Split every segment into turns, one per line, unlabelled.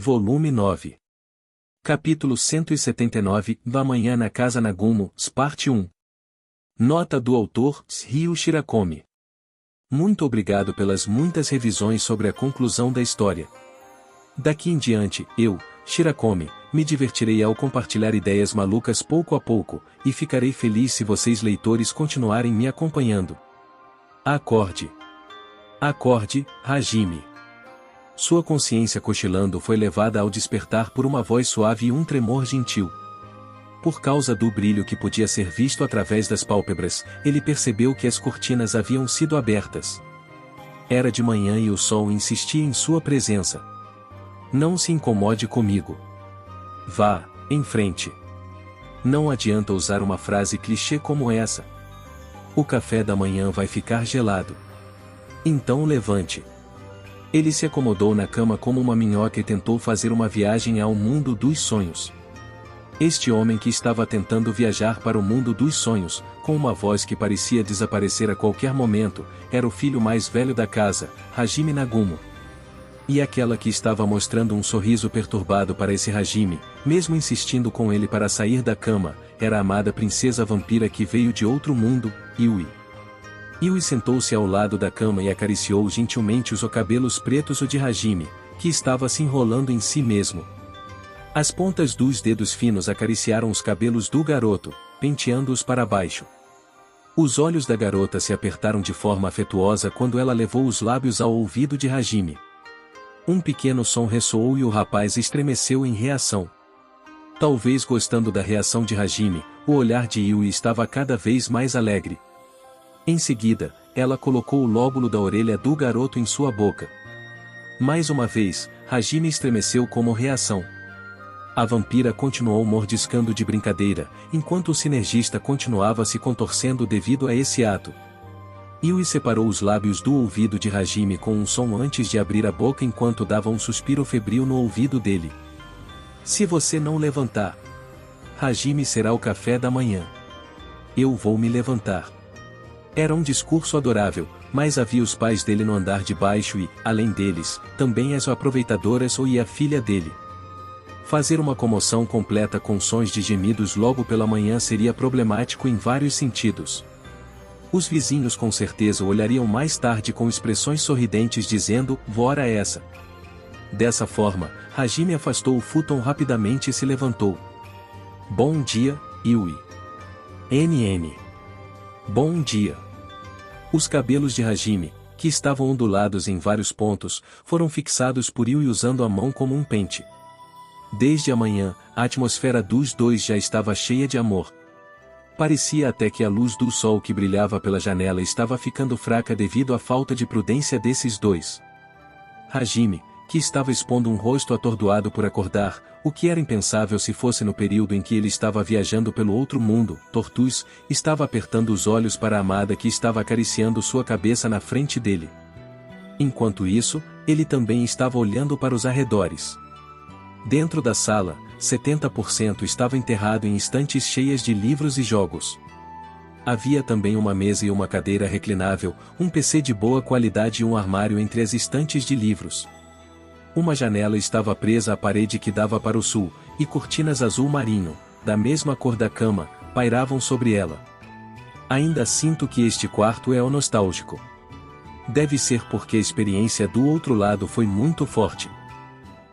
Volume 9. Capítulo 179, da manhã na casa Nagumo, parte 1. Nota do autor, Ryu Shirakomi. Muito obrigado pelas muitas revisões sobre a conclusão da história. Daqui em diante, eu, Shirakomi, me divertirei ao compartilhar ideias malucas pouco a pouco, e ficarei feliz se vocês leitores continuarem me acompanhando. Acorde. Acorde, Hajime. Sua consciência cochilando foi levada ao despertar por uma voz suave e um tremor gentil. Por causa do brilho que podia ser visto através das pálpebras, ele percebeu que as cortinas haviam sido abertas. Era de manhã e o sol insistia em sua presença. Não se incomode comigo. Vá, em frente. Não adianta usar uma frase clichê como essa. O café da manhã vai ficar gelado. Então levante. Ele se acomodou na cama como uma minhoca e tentou fazer uma viagem ao mundo dos sonhos. Este homem que estava tentando viajar para o mundo dos sonhos, com uma voz que parecia desaparecer a qualquer momento, era o filho mais velho da casa, Hajime Nagumo. E aquela que estava mostrando um sorriso perturbado para esse Hajime, mesmo insistindo com ele para sair da cama, era a amada princesa vampira que veio de outro mundo, Yui. Yui sentou-se ao lado da cama e acariciou gentilmente os cabelos pretos de Hajime, que estava se enrolando em si mesmo. As pontas dos dedos finos acariciaram os cabelos do garoto, penteando-os para baixo. Os olhos da garota se apertaram de forma afetuosa quando ela levou os lábios ao ouvido de Hajime. Um pequeno som ressoou e o rapaz estremeceu em reação. Talvez gostando da reação de Hajime, o olhar de Yui estava cada vez mais alegre. Em seguida, ela colocou o lóbulo da orelha do garoto em sua boca. Mais uma vez, Hajime estremeceu como reação. A vampira continuou mordiscando de brincadeira, enquanto o sinergista continuava se contorcendo devido a esse ato. Yui separou os lábios do ouvido de Hajime com um som antes de abrir a boca enquanto dava um suspiro febril no ouvido dele. Se você não levantar, Hajime será o café da manhã. Eu vou me levantar. Era um discurso adorável, mas havia os pais dele no andar de baixo e, além deles, também as aproveitadoras e a filha dele. Fazer uma comoção completa com sons de gemidos logo pela manhã seria problemático em vários sentidos. Os vizinhos com certeza olhariam mais tarde com expressões sorridentes dizendo, "Vora essa." Dessa forma, Hajime afastou o futon rapidamente e se levantou. Bom dia, Yui. NN. Bom dia. Os cabelos de Hajime, que estavam ondulados em vários pontos, foram fixados por Yui usando a mão como um pente. Desde a manhã, a atmosfera dos dois já estava cheia de amor. Parecia até que a luz do sol que brilhava pela janela estava ficando fraca devido à falta de prudência desses dois. Hajime, que estava expondo um rosto atordoado por acordar, o que era impensável se fosse no período em que ele estava viajando pelo outro mundo, Tortus, estava apertando os olhos para a amada que estava acariciando sua cabeça na frente dele. Enquanto isso, ele também estava olhando para os arredores. Dentro da sala, 70% estava enterrado em estantes cheias de livros e jogos. Havia também uma mesa e uma cadeira reclinável, um PC de boa qualidade e um armário entre as estantes de livros. Uma janela estava presa à parede que dava para o sul, e cortinas azul marinho, da mesma cor da cama, pairavam sobre ela. Ainda sinto que este quarto é o nostálgico. Deve ser porque a experiência do outro lado foi muito forte.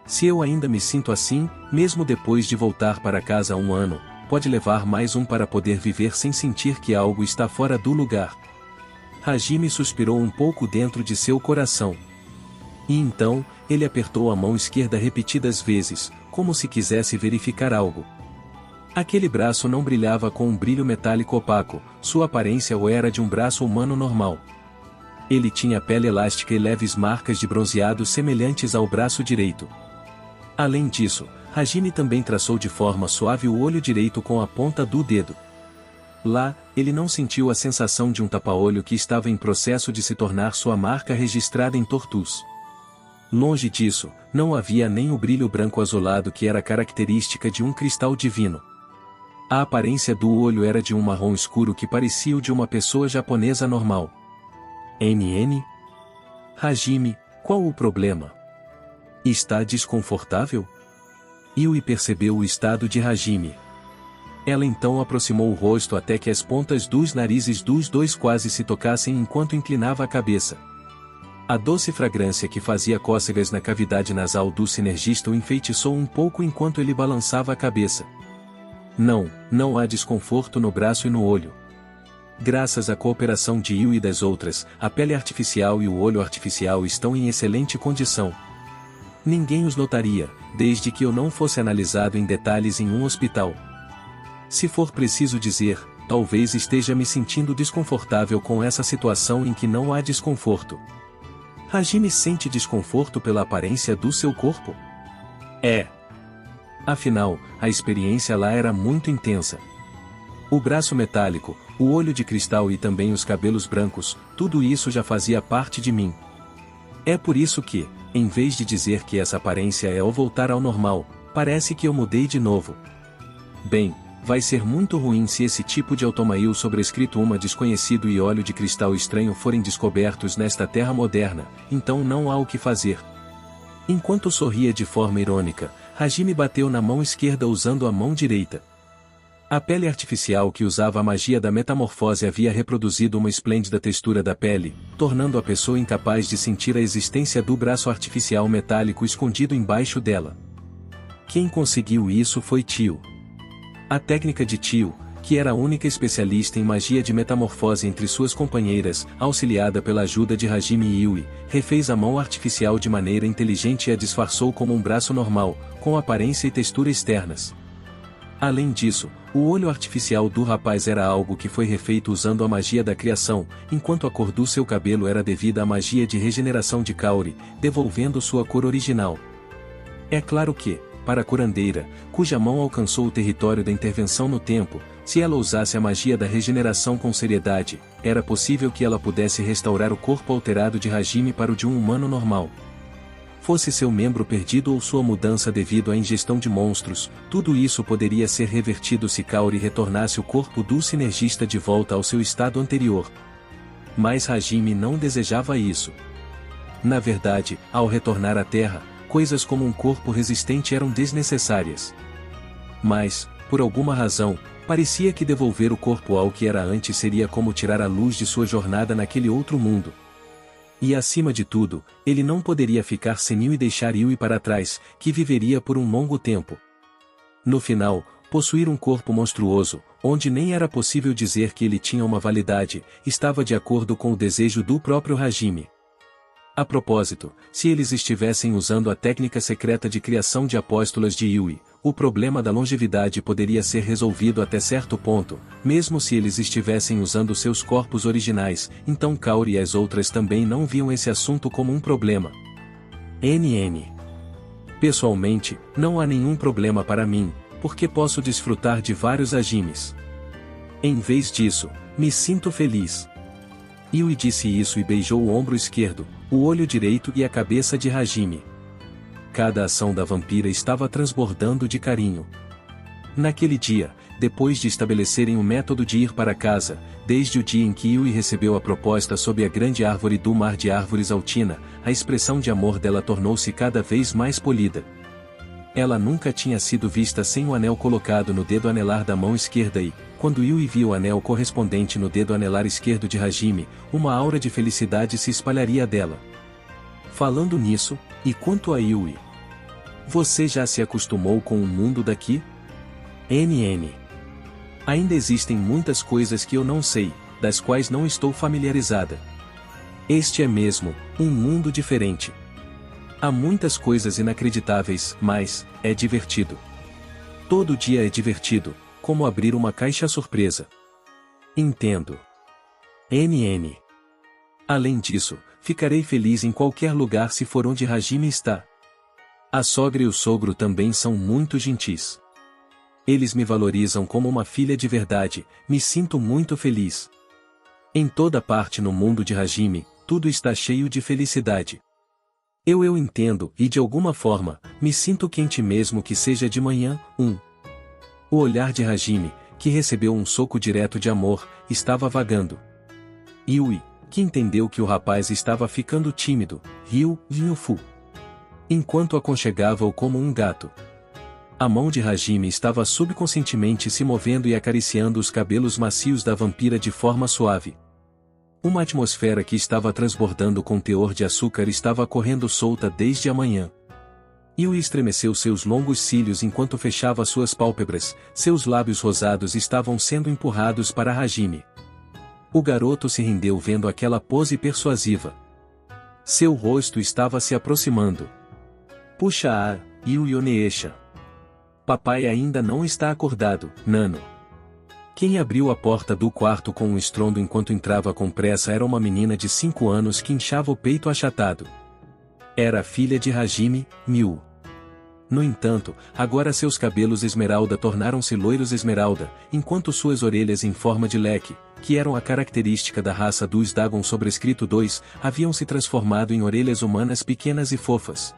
Se eu ainda me sinto assim, mesmo depois de voltar para casa há um ano, pode levar mais um para poder viver sem sentir que algo está fora do lugar. Hajime suspirou um pouco dentro de seu coração. E então, ele apertou a mão esquerda repetidas vezes, como se quisesse verificar algo. Aquele braço não brilhava com um brilho metálico opaco, sua aparência era de um braço humano normal. Ele tinha pele elástica e leves marcas de bronzeado semelhantes ao braço direito. Além disso, Hajime também traçou de forma suave o olho direito com a ponta do dedo. Lá, ele não sentiu a sensação de um tapa-olho que estava em processo de se tornar sua marca registrada em Tortus. Longe disso, não havia nem o brilho branco azulado que era característica de um cristal divino. A aparência do olho era de um marrom escuro que parecia o de uma pessoa japonesa normal. NN? Hajime, qual o problema? Está desconfortável? Yui percebeu o estado de Hajime. Ela então aproximou o rosto até que as pontas dos narizes dos dois quase se tocassem enquanto inclinava a cabeça. A doce fragrância que fazia cócegas na cavidade nasal do sinergista o enfeitiçou um pouco enquanto ele balançava a cabeça. Não há desconforto no braço e no olho. Graças à cooperação de Yui e das outras, a pele artificial e o olho artificial estão em excelente condição. Ninguém os notaria, desde que eu não fosse analisado em detalhes em um hospital. Se for preciso dizer, talvez esteja me sentindo desconfortável com essa situação em que não há desconforto. Hajime sente desconforto pela aparência do seu corpo? Afinal, a experiência lá era muito intensa. O braço metálico, o olho de cristal e também os cabelos brancos, tudo isso já fazia parte de mim. É por isso que, em vez de dizer que essa aparência é ao voltar ao normal, parece que eu mudei de novo. Bem, vai ser muito ruim se esse tipo de automail sobrescrito uma desconhecido e óleo de cristal estranho forem descobertos nesta terra moderna, então não há o que fazer. Enquanto sorria de forma irônica, Hajime bateu na mão esquerda usando a mão direita. A pele artificial que usava a magia da metamorfose havia reproduzido uma esplêndida textura da pele, tornando a pessoa incapaz de sentir a existência do braço artificial metálico escondido embaixo dela. Quem conseguiu isso foi Tio. A técnica de Tio, que era a única especialista em magia de metamorfose entre suas companheiras, auxiliada pela ajuda de Hajime e Yui, refez a mão artificial de maneira inteligente e a disfarçou como um braço normal, com aparência e textura externas. Além disso, o olho artificial do rapaz era algo que foi refeito usando a magia da criação, enquanto a cor do seu cabelo era devida à magia de regeneração de Kaori, devolvendo sua cor original. É claro que, para a curandeira, cuja mão alcançou o território da intervenção no tempo, se ela usasse a magia da regeneração com seriedade, era possível que ela pudesse restaurar o corpo alterado de Hajime para o de um humano normal. Fosse seu membro perdido ou sua mudança devido à ingestão de monstros, tudo isso poderia ser revertido se Kaori retornasse o corpo do sinergista de volta ao seu estado anterior. Mas Hajime não desejava isso. Na verdade, ao retornar à Terra, coisas como um corpo resistente eram desnecessárias. Mas, por alguma razão, parecia que devolver o corpo ao que era antes seria como tirar a luz de sua jornada naquele outro mundo. E acima de tudo, ele não poderia ficar senil e deixar Yui para trás, que viveria por um longo tempo. No final, possuir um corpo monstruoso, onde nem era possível dizer que ele tinha uma validade, estava de acordo com o desejo do próprio Hajime. A propósito, se eles estivessem usando a técnica secreta de criação de apóstolas de Yui, o problema da longevidade poderia ser resolvido até certo ponto, mesmo se eles estivessem usando seus corpos originais, então Kaori e as outras também não viam esse assunto como um problema. Pessoalmente, não há nenhum problema para mim, porque posso desfrutar de vários Hajimes. Em vez disso, me sinto feliz. Yui disse isso e beijou o ombro esquerdo, o olho direito e a cabeça de Hajime. Cada ação da vampira estava transbordando de carinho. Naquele dia, depois de estabelecerem o método de ir para casa, desde o dia em que Yui recebeu a proposta sob a grande árvore do mar de árvores altina, a expressão de amor dela tornou-se cada vez mais polida. Ela nunca tinha sido vista sem o anel colocado no dedo anelar da mão esquerda e, quando Yui viu o anel correspondente no dedo anelar esquerdo de Hajime, uma aura de felicidade se espalharia dela. Falando nisso, e quanto a Yui? Você já se acostumou com o mundo daqui? Ainda existem muitas coisas que eu não sei, das quais não estou familiarizada. Este é mesmo um mundo diferente. Há muitas coisas inacreditáveis, mas é divertido. Todo dia é divertido, como abrir uma caixa surpresa. Entendo. Além disso, ficarei feliz em qualquer lugar se for onde Hajime está. A sogra e o sogro também são muito gentis. Eles me valorizam como uma filha de verdade, me sinto muito feliz. Em toda parte no mundo de Hajime, tudo está cheio de felicidade. Eu entendo, e de alguma forma, me sinto quente mesmo que seja de manhã. O olhar de Hajime, que recebeu um soco direto de amor, estava vagando. Yui, que entendeu que o rapaz estava ficando tímido, riu, Vinhofu. enquanto aconchegava-o como um gato. A mão de Hajime estava subconscientemente se movendo e acariciando os cabelos macios da vampira de forma suave. Uma atmosfera que estava transbordando com teor de açúcar estava correndo solta desde a manhã. Yui estremeceu seus longos cílios enquanto fechava suas pálpebras, seus lábios rosados estavam sendo empurrados para Hajime. O garoto se rendeu vendo aquela pose persuasiva. Seu rosto estava se aproximando. Puxa-a, Yui Oneesha. Papai ainda não está acordado, Nano. Quem abriu a porta do quarto com um estrondo enquanto entrava com pressa era uma menina de 5 anos que inchava o peito achatado. Era a filha de Hajime, Miu. No entanto, agora seus cabelos esmeralda tornaram-se loiros esmeralda, enquanto suas orelhas em forma de leque, que eram a característica da raça dos Dagon sobrescrito 2, haviam se transformado em orelhas humanas pequenas e fofas.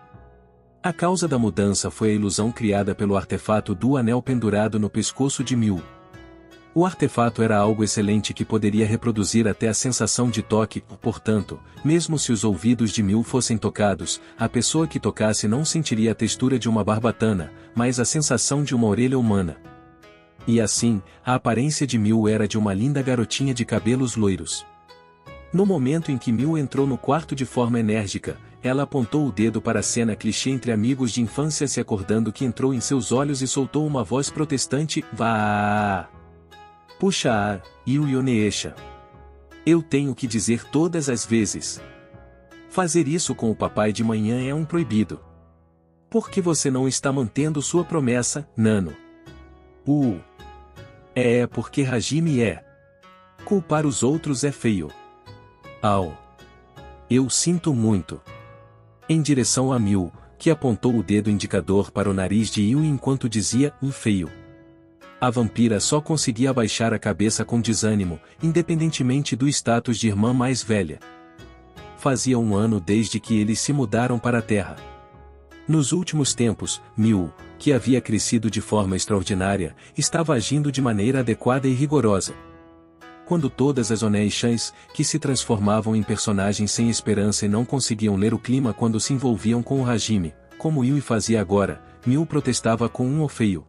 A causa da mudança foi a ilusão criada pelo artefato do anel pendurado no pescoço de Miu. O artefato era algo excelente que poderia reproduzir até a sensação de toque, portanto, mesmo se os ouvidos de Miu fossem tocados, a pessoa que tocasse não sentiria a textura de uma barbatana, mas a sensação de uma orelha humana. E assim, a aparência de Miu era de uma linda garotinha de cabelos loiros. No momento em que Miu entrou no quarto de forma enérgica, ela apontou o dedo para a cena clichê entre amigos de infância se acordando que entrou em seus olhos e soltou uma voz protestante, vá! Puxa-a, Yui Oneesha. Eu tenho que dizer todas as vezes. Fazer isso com o papai de manhã é um proibido. Por que você não está mantendo sua promessa, Nano? É porque Hajime é. Culpar os outros é feio. Au. Eu sinto muito. Em direção a Miu, que apontou o dedo indicador para o nariz de Yui enquanto dizia, feio. A vampira só conseguia abaixar a cabeça com desânimo, independentemente do status de irmã mais velha. Fazia 1 ano desde que eles se mudaram para a Terra. Nos últimos tempos, Miu, que havia crescido de forma extraordinária, estava agindo de maneira adequada e rigorosa. Quando todas as Oneishans, que se transformavam em personagens sem esperança e não conseguiam ler o clima quando se envolviam com o Hajime, como Yui fazia agora, Miu protestava com um feio.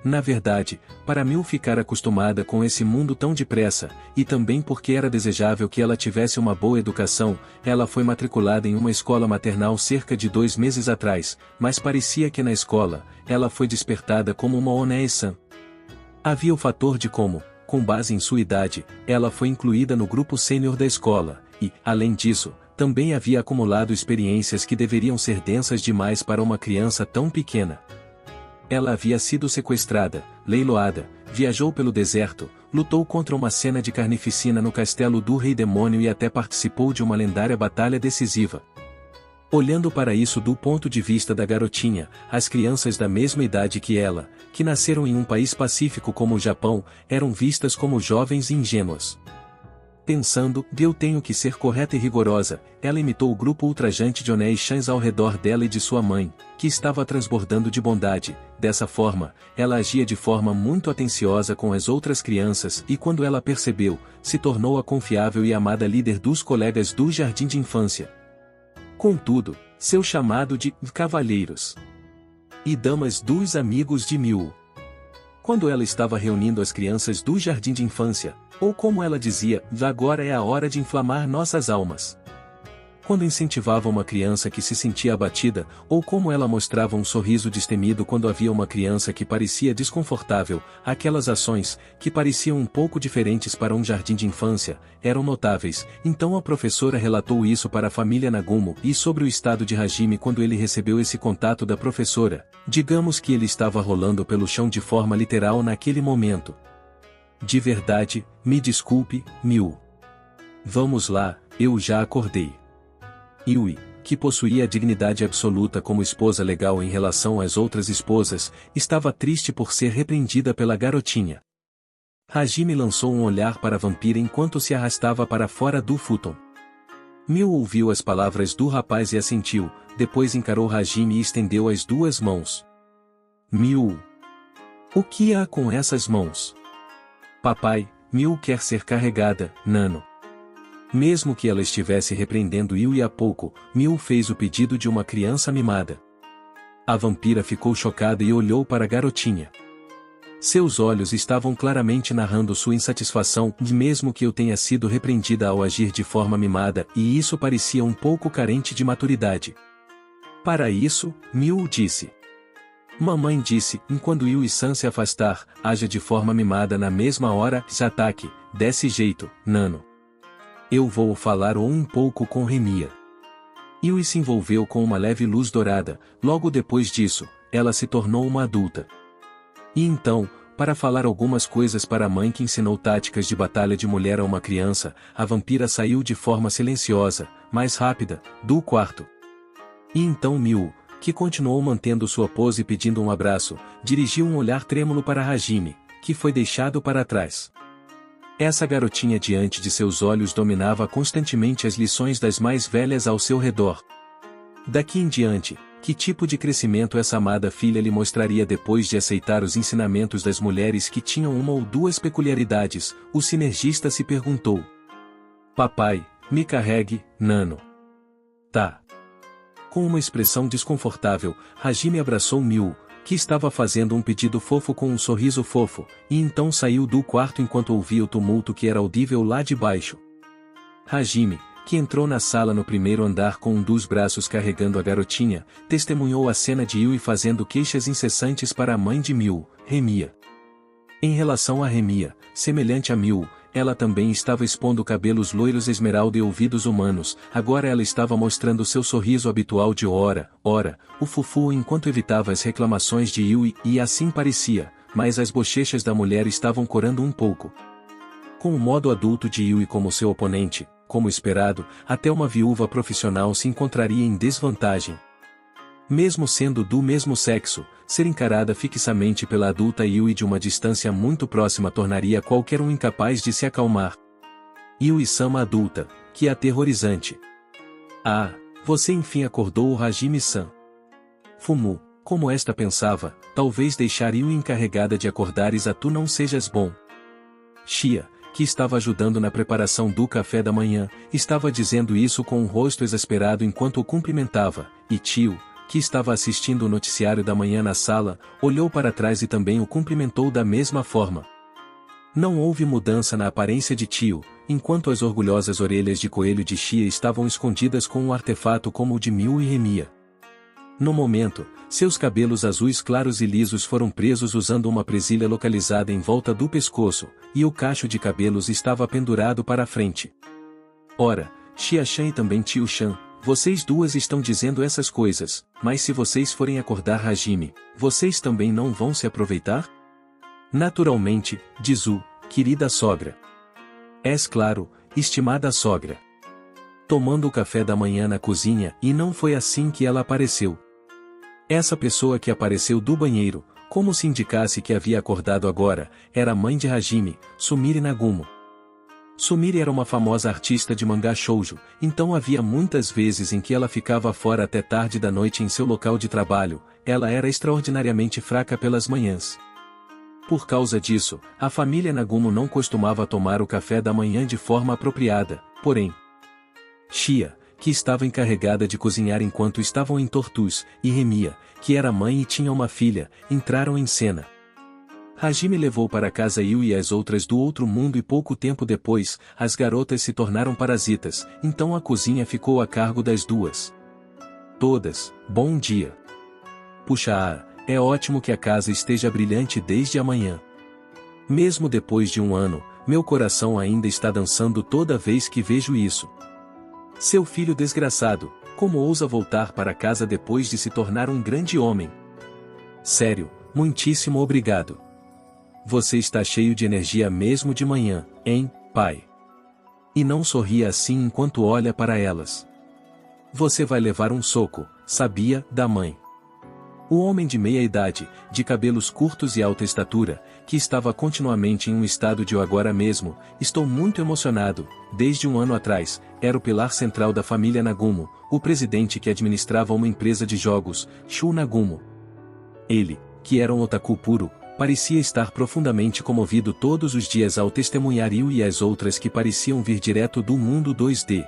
Na verdade, para Miu ficar acostumada com esse mundo tão depressa, e também porque era desejável que ela tivesse uma boa educação, ela foi matriculada em uma escola maternal cerca de 2 meses atrás, mas parecia que na escola, ela foi despertada como uma Onei-san. Havia o fator de como, com base em sua idade, ela foi incluída no grupo sênior da escola, e, além disso, também havia acumulado experiências que deveriam ser densas demais para uma criança tão pequena. Ela havia sido sequestrada, leiloada, viajou pelo deserto, lutou contra uma cena de carnificina no castelo do Rei Demônio e até participou de uma lendária batalha decisiva. Olhando para isso do ponto de vista da garotinha, as crianças da mesma idade que ela, que nasceram em um país pacífico como o Japão, eram vistas como jovens e ingênuas. Pensando, eu tenho que ser correta e rigorosa, ela imitou o grupo ultrajante de Oneishans ao redor dela e de sua mãe, que estava transbordando de bondade. Dessa forma, ela agia de forma muito atenciosa com as outras crianças e quando ela percebeu, se tornou a confiável e amada líder dos colegas do jardim de infância. Contudo, seu chamado de cavalheiros e damas dos amigos de Miu. Quando ela estava reunindo as crianças do jardim de infância, ou como ela dizia, agora é a hora de inflamar nossas almas. Quando incentivava uma criança que se sentia abatida, ou como ela mostrava um sorriso destemido quando havia uma criança que parecia desconfortável, aquelas ações, que pareciam um pouco diferentes para um jardim de infância, eram notáveis. Então a professora relatou isso para a família Nagumo e sobre o estado de Hajime quando ele recebeu esse contato da professora. Digamos que ele estava rolando pelo chão de forma literal naquele momento. De verdade, me desculpe, Miu. Vamos lá, eu já acordei. Yui, que possuía a dignidade absoluta como esposa legal em relação às outras esposas, estava triste por ser repreendida pela garotinha. Hajime lançou um olhar para a vampira enquanto se arrastava para fora do futon. Miu ouviu as palavras do rapaz e assentiu, depois encarou Hajime e estendeu as 2 mãos. Miu. O que há com essas mãos? Papai, Miu quer ser carregada, Nano. Mesmo que ela estivesse repreendendo Yui há pouco, Miu fez o pedido de uma criança mimada. A vampira ficou chocada e olhou para a garotinha. Seus olhos estavam claramente narrando sua insatisfação, mesmo que eu tenha sido repreendida ao agir de forma mimada, e isso parecia um pouco carente de maturidade. Para isso, Miu disse. Mamãe disse, enquanto Yui-san se afastar, haja de forma mimada na mesma hora, ataque, desse jeito, Nano. Eu vou falar um pouco com Remiya. Yui se envolveu com uma leve luz dourada, logo depois disso, ela se tornou uma adulta. E então, para falar algumas coisas para a mãe que ensinou táticas de batalha de mulher a uma criança, a vampira saiu de forma silenciosa, mais rápida, do quarto. E então Miu, que continuou mantendo sua pose e pedindo um abraço, dirigiu um olhar trêmulo para Hajime, que foi deixado para trás. Essa garotinha diante de seus olhos dominava constantemente as lições das mais velhas ao seu redor. Daqui em diante, que tipo de crescimento essa amada filha lhe mostraria depois de aceitar os ensinamentos das mulheres que tinham uma ou duas peculiaridades? O sinergista se perguntou. Papai, me carregue, Nano. Tá. Com uma expressão desconfortável, Hajime abraçou Miu, que estava fazendo um pedido fofo com um sorriso fofo, e então saiu do quarto enquanto ouvia o tumulto que era audível lá de baixo. Hajime, que entrou na sala no primeiro andar com um dos braços carregando a garotinha, testemunhou a cena de Yui fazendo queixas incessantes para a mãe de Miu, Remiya. Em relação a Remiya, semelhante a Miu, ela também estava expondo cabelos loiros esmeralda e ouvidos humanos, agora ela estava mostrando seu sorriso habitual de ora, o fufu enquanto evitava as reclamações de Yui, e assim parecia, mas as bochechas da mulher estavam corando um pouco. Com o modo adulto de Yui como seu oponente, como esperado, até uma viúva profissional se encontraria em desvantagem. Mesmo sendo do mesmo sexo, ser encarada fixamente pela adulta Yui de uma distância muito próxima tornaria qualquer um incapaz de se acalmar. Yui-sama adulta, que aterrorizante. Ah, você enfim acordou o Hajime-san. Fumu, como esta pensava, talvez deixar Yui encarregada de acordares a tu não sejas bom. Shia, que estava ajudando na preparação do café da manhã, estava dizendo isso com um rosto exasperado enquanto o cumprimentava, e Tio, que estava assistindo o noticiário da manhã na sala, olhou para trás e também o cumprimentou da mesma forma. Não houve mudança na aparência de Tio, enquanto as orgulhosas orelhas de coelho de Shia estavam escondidas com um artefato como o de Miu e Remiya. No momento, seus cabelos azuis claros e lisos foram presos usando uma presilha localizada em volta do pescoço, e o cacho de cabelos estava pendurado para a frente. Ora, Shia-chan e também Tio-chan, vocês duas estão dizendo essas coisas, mas se vocês forem acordar Hajime, vocês também não vão se aproveitar? Naturalmente, Dizu, querida sogra. És claro, estimada sogra. Tomando o café da manhã na cozinha, e não foi assim que ela apareceu. Essa pessoa que apareceu do banheiro, como se indicasse que havia acordado agora, era a mãe de Hajime, Sumire Nagumo. Sumire era uma famosa artista de mangá shoujo, então havia muitas vezes em que ela ficava fora até tarde da noite em seu local de trabalho, ela era extraordinariamente fraca pelas manhãs. Por causa disso, a família Nagumo não costumava tomar o café da manhã de forma apropriada, porém, Shia, que estava encarregada de cozinhar enquanto estavam em Tortus, e Remiya, que era mãe e tinha uma filha, entraram em cena. Hajime levou para casa Yui e as outras do outro mundo e pouco tempo depois, as garotas se tornaram parasitas, então a cozinha ficou a cargo das duas. Todas, bom dia. Puxa, é ótimo que a casa esteja brilhante desde amanhã. Mesmo depois de um ano, meu coração ainda está dançando toda vez que vejo isso. Seu filho desgraçado, como ousa voltar para casa depois de se tornar um grande homem? Sério, muitíssimo obrigado. Você está cheio de energia mesmo de manhã, hein, pai? E não sorria assim enquanto olha para elas. Você vai levar um soco, sabia, da mãe. O homem de meia idade, de cabelos curtos e alta estatura, que estava continuamente em um estado de "eu agora mesmo, estou muito emocionado", desde um ano atrás, era o pilar central da família Nagumo, o presidente que administrava uma empresa de jogos, Shu Nagumo. Ele, que era um otaku puro, Parecia estar profundamente comovido todos os dias ao testemunhar Yui e as outras que pareciam vir direto do mundo 2D.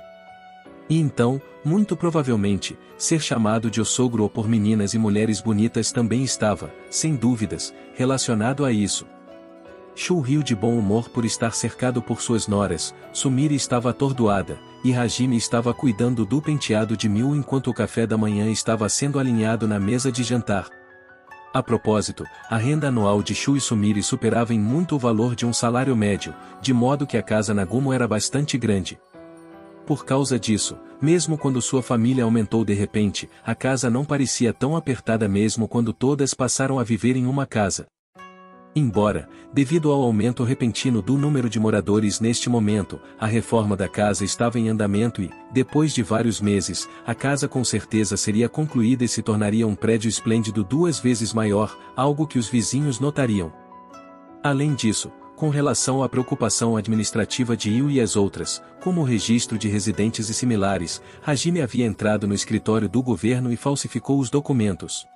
E então, muito provavelmente, ser chamado de o sogro ou por meninas e mulheres bonitas também estava, sem dúvidas, relacionado a isso. Shu riu de bom humor por estar cercado por suas noras, Sumire estava atordoada, e Hajime estava cuidando do penteado de Miu enquanto o café da manhã estava sendo alinhado na mesa de jantar. A propósito, a renda anual de Shu e Sumire superava em muito o valor de um salário médio, de modo que a casa Nagumo era bastante grande. Por causa disso, mesmo quando sua família aumentou de repente, a casa não parecia tão apertada mesmo quando todas passaram a viver em uma casa. Embora, devido ao aumento repentino do número de moradores neste momento, a reforma da casa estava em andamento e, depois de vários meses, a casa com certeza seria concluída e se tornaria um prédio esplêndido 2 vezes maior, algo que os vizinhos notariam. Além disso, com relação à preocupação administrativa de Yu e as outras, como o registro de residentes e similares, Hajime havia entrado no escritório do governo e falsificou os documentos.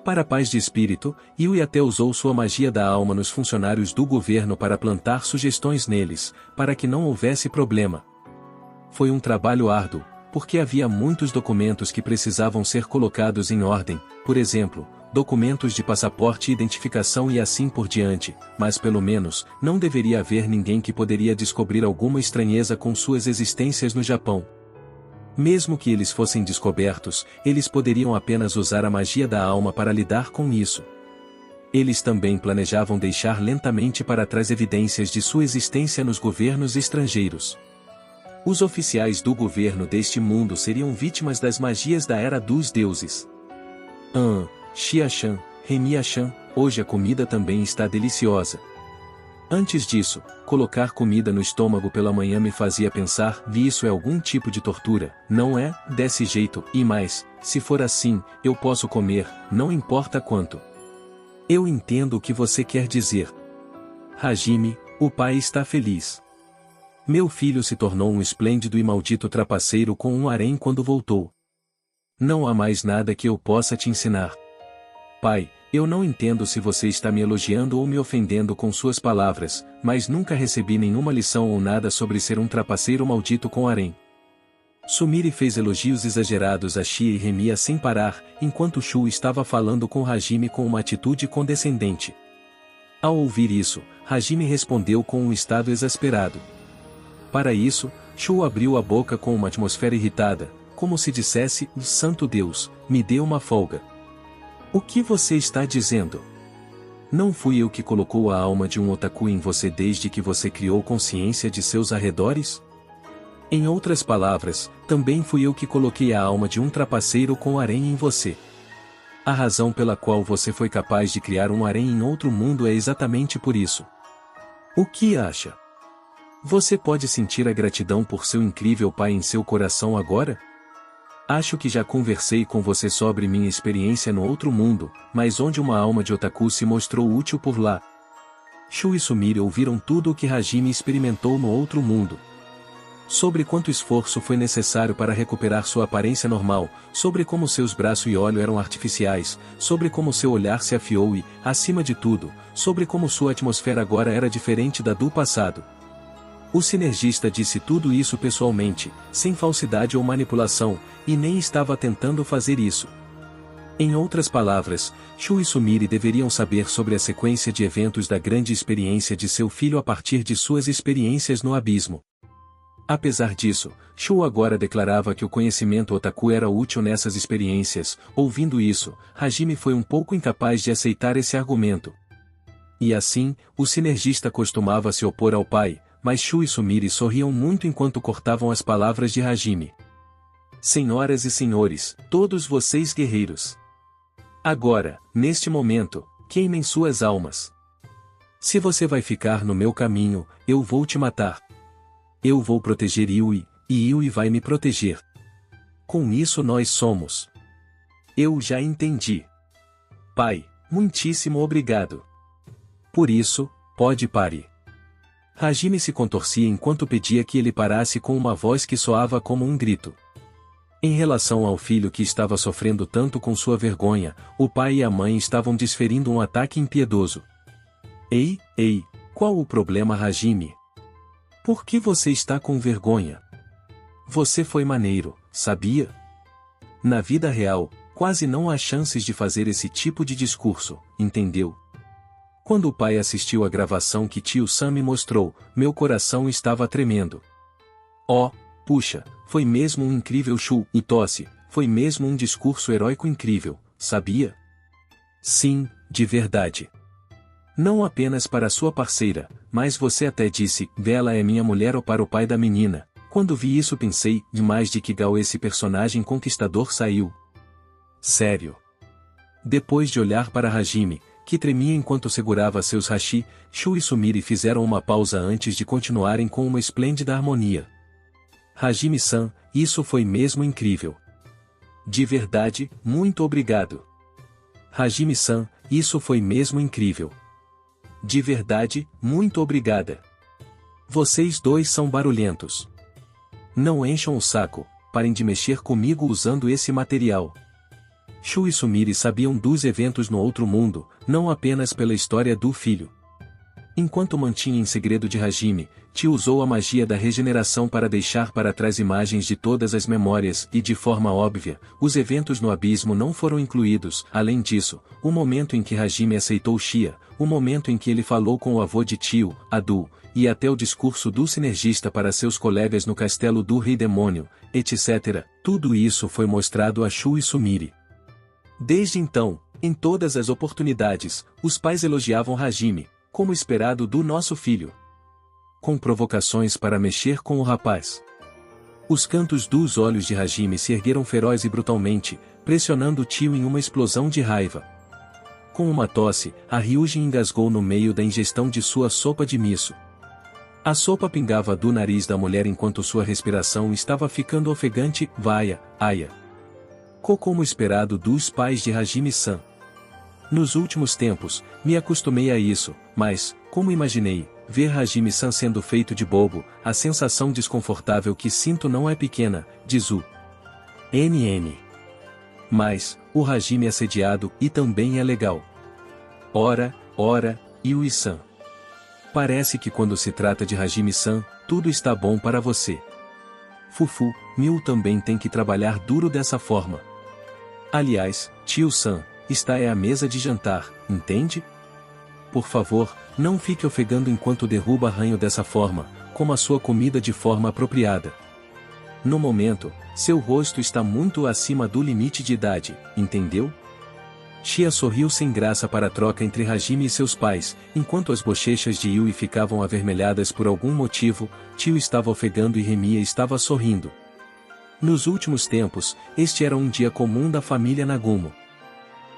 Para a paz de espírito, Yui até usou sua magia da alma nos funcionários do governo para plantar sugestões neles, para que não houvesse problema. Foi um trabalho árduo, porque havia muitos documentos que precisavam ser colocados em ordem, por exemplo, documentos de passaporte e identificação e assim por diante, mas pelo menos, não deveria haver ninguém que poderia descobrir alguma estranheza com suas existências no Japão. Mesmo que eles fossem descobertos, eles poderiam apenas usar a magia da alma para lidar com isso. Eles também planejavam deixar lentamente para trás evidências de sua existência nos governos estrangeiros. Os oficiais do governo deste mundo seriam vítimas das magias da Era dos Deuses. Xia-chan, Remi-chan, hoje a comida também está deliciosa. Antes disso, colocar comida no estômago pela manhã me fazia pensar, isso é algum tipo de tortura, não é? Desse jeito, e mais, se for assim, eu posso comer, não importa quanto. Eu entendo o que você quer dizer. Hajime, o pai está feliz. Meu filho se tornou um esplêndido e maldito trapaceiro com um harém quando voltou. Não há mais nada que eu possa te ensinar. Pai, eu não entendo se você está me elogiando ou me ofendendo com suas palavras, mas nunca recebi nenhuma lição ou nada sobre ser um trapaceiro maldito com harém. Sumire fez elogios exagerados a Xia e Remiya sem parar, enquanto Shu estava falando com Hajime com uma atitude condescendente. Ao ouvir isso, Hajime respondeu com um estado exasperado. Para isso, Shu abriu a boca com uma atmosfera irritada, como se dissesse, Santo Deus, me dê uma folga. O que você está dizendo? Não fui eu que colocou a alma de um otaku em você desde que você criou consciência de seus arredores? Em outras palavras, também fui eu que coloquei a alma de um trapaceiro com harém em você. A razão pela qual você foi capaz de criar um harém em outro mundo é exatamente por isso. O que acha? Você pode sentir a gratidão por seu incrível pai em seu coração agora? Acho que já conversei com você sobre minha experiência no outro mundo, mas onde uma alma de otaku se mostrou útil por lá. Shu e Sumire ouviram tudo o que Hajime experimentou no outro mundo. Sobre quanto esforço foi necessário para recuperar sua aparência normal, sobre como seus braços e olhos eram artificiais, sobre como seu olhar se afiou e, acima de tudo, sobre como sua atmosfera agora era diferente da do passado. O sinergista disse tudo isso pessoalmente, sem falsidade ou manipulação, e nem estava tentando fazer isso. Em outras palavras, Shu e Sumire deveriam saber sobre a sequência de eventos da grande experiência de seu filho a partir de suas experiências no abismo. Apesar disso, Shu agora declarava que o conhecimento otaku era útil nessas experiências. Ouvindo isso, Hajime foi um pouco incapaz de aceitar esse argumento. E assim, o sinergista costumava se opor ao pai, mas Shu e Sumire sorriam muito enquanto cortavam as palavras de Hajime. Senhoras e senhores, todos vocês guerreiros. Agora, neste momento, queimem suas almas. Se você vai ficar no meu caminho, eu vou te matar. Eu vou proteger Yui, e Yui vai me proteger. Com isso nós somos. Eu já entendi. Pai, muitíssimo obrigado. Por isso, pode pare. Hajime se contorcia enquanto pedia que ele parasse com uma voz que soava como um grito. Em relação ao filho que estava sofrendo tanto com sua vergonha, o pai e a mãe estavam desferindo um ataque impiedoso. Ei, qual o problema, Hajime? Por que você está com vergonha? Você foi maneiro, sabia? Na vida real, quase não há chances de fazer esse tipo de discurso, entendeu? Quando o pai assistiu à gravação que tio Sam me mostrou, meu coração estava tremendo. Oh, puxa, foi mesmo um incrível show e tosse, foi mesmo um discurso heróico incrível, sabia? Sim, de verdade. Não apenas para sua parceira, mas você até disse, Bella é minha mulher ou para o pai da menina. Quando vi isso pensei, demais de que gal esse personagem conquistador saiu. Sério. Depois de olhar para Hajime, que tremia enquanto segurava seus hashi, Shu e Sumire fizeram uma pausa antes de continuarem com uma esplêndida harmonia. Hajime-san, isso foi mesmo incrível. De verdade, muito obrigado. Hajime-san, isso foi mesmo incrível. De verdade, muito obrigada. Vocês dois são barulhentos. Não encham o saco, parem de mexer comigo usando esse material. Shu e Sumire sabiam dos eventos no outro mundo, não apenas pela história do filho. Enquanto mantinha em segredo de Hajime, tio usou a magia da regeneração para deixar para trás imagens de todas as memórias e de forma óbvia, os eventos no abismo não foram incluídos. Além disso, o momento em que Hajime aceitou Shia, o momento em que ele falou com o avô de tio, Adu, e até o discurso do sinergista para seus colegas no castelo do Rei Demônio, etc., tudo isso foi mostrado a Shu e Sumire. Desde então, em todas as oportunidades, os pais elogiavam Hajime, como esperado do nosso filho. Com provocações para mexer com o rapaz. Os cantos dos olhos de Hajime se ergueram feroz e brutalmente, pressionando o tio em uma explosão de raiva. Com uma tosse, a Ryujin engasgou no meio da ingestão de sua sopa de miso. A sopa pingava do nariz da mulher enquanto sua respiração estava ficando ofegante. Vaia, aia. Como esperado dos pais de Hajime-san. Nos últimos tempos, me acostumei a isso, mas, como imaginei, ver Hajime-san sendo feito de bobo, a sensação desconfortável que sinto não é pequena, diz o NN. Mas, o Hajime assediado e também é legal. Ora, Yui-san. Parece que quando se trata de Hajime-san, tudo está bom para você. Fufu, Miu também tem que trabalhar duro dessa forma. Aliás, tio-san, está à mesa de jantar, entende? Por favor, não fique ofegando enquanto derruba ranho dessa forma, coma sua comida de forma apropriada. No momento, seu rosto está muito acima do limite de idade, entendeu? Shia sorriu sem graça para a troca entre Hajime e seus pais, enquanto as bochechas de Yui ficavam avermelhadas por algum motivo, tio estava ofegando e Remia estava sorrindo. Nos últimos tempos, este era um dia comum da família Nagumo.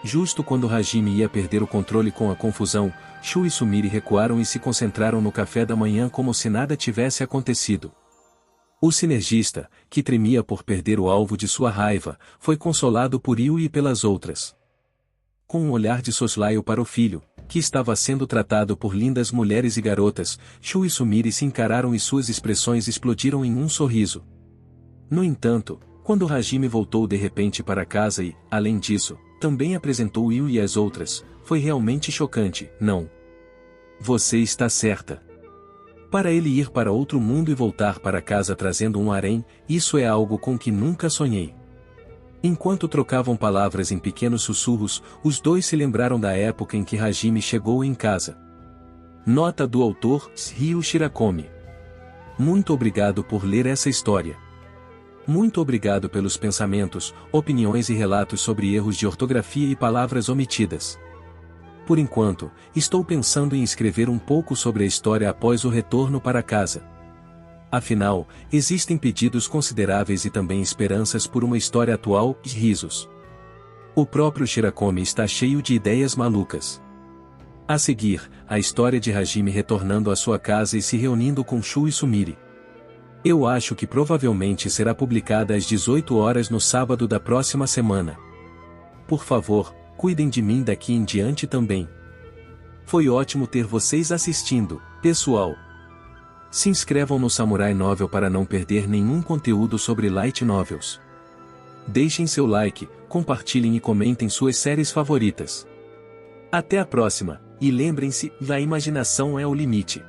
Justo quando Hajime ia perder o controle com a confusão, Shu e Sumire recuaram e se concentraram no café da manhã como se nada tivesse acontecido. O sinergista, que tremia por perder o alvo de sua raiva, foi consolado por Yui e pelas outras. Com um olhar de soslaio para o filho, que estava sendo tratado por lindas mulheres e garotas, Shu e Sumire se encararam e suas expressões explodiram em um sorriso. No entanto, quando Hajime voltou de repente para casa e, além disso, também apresentou Yui e as outras, foi realmente chocante, não? Você está certa. Para ele ir para outro mundo e voltar para casa trazendo um harém, isso é algo com que nunca sonhei. Enquanto trocavam palavras em pequenos sussurros, os dois se lembraram da época em que Hajime chegou em casa. Nota do autor, Ryu Shirakomi. Muito obrigado por ler essa história. Muito obrigado pelos pensamentos, opiniões e relatos sobre erros de ortografia e palavras omitidas. Por enquanto, estou pensando em escrever um pouco sobre a história após o retorno para casa. Afinal, existem pedidos consideráveis e também esperanças por uma história atual e risos. O próprio Shirakomi está cheio de ideias malucas. A seguir, a história de Hajime retornando à sua casa e se reunindo com Shu e Sumire. Eu acho que provavelmente será publicada às 18 horas no sábado da próxima semana. Por favor, cuidem de mim daqui em diante também. Foi ótimo ter vocês assistindo, pessoal. Se inscrevam no Samurai Novel para não perder nenhum conteúdo sobre Light Novels. Deixem seu like, compartilhem e comentem suas séries favoritas. Até a próxima, E lembrem-se, a imaginação é o limite.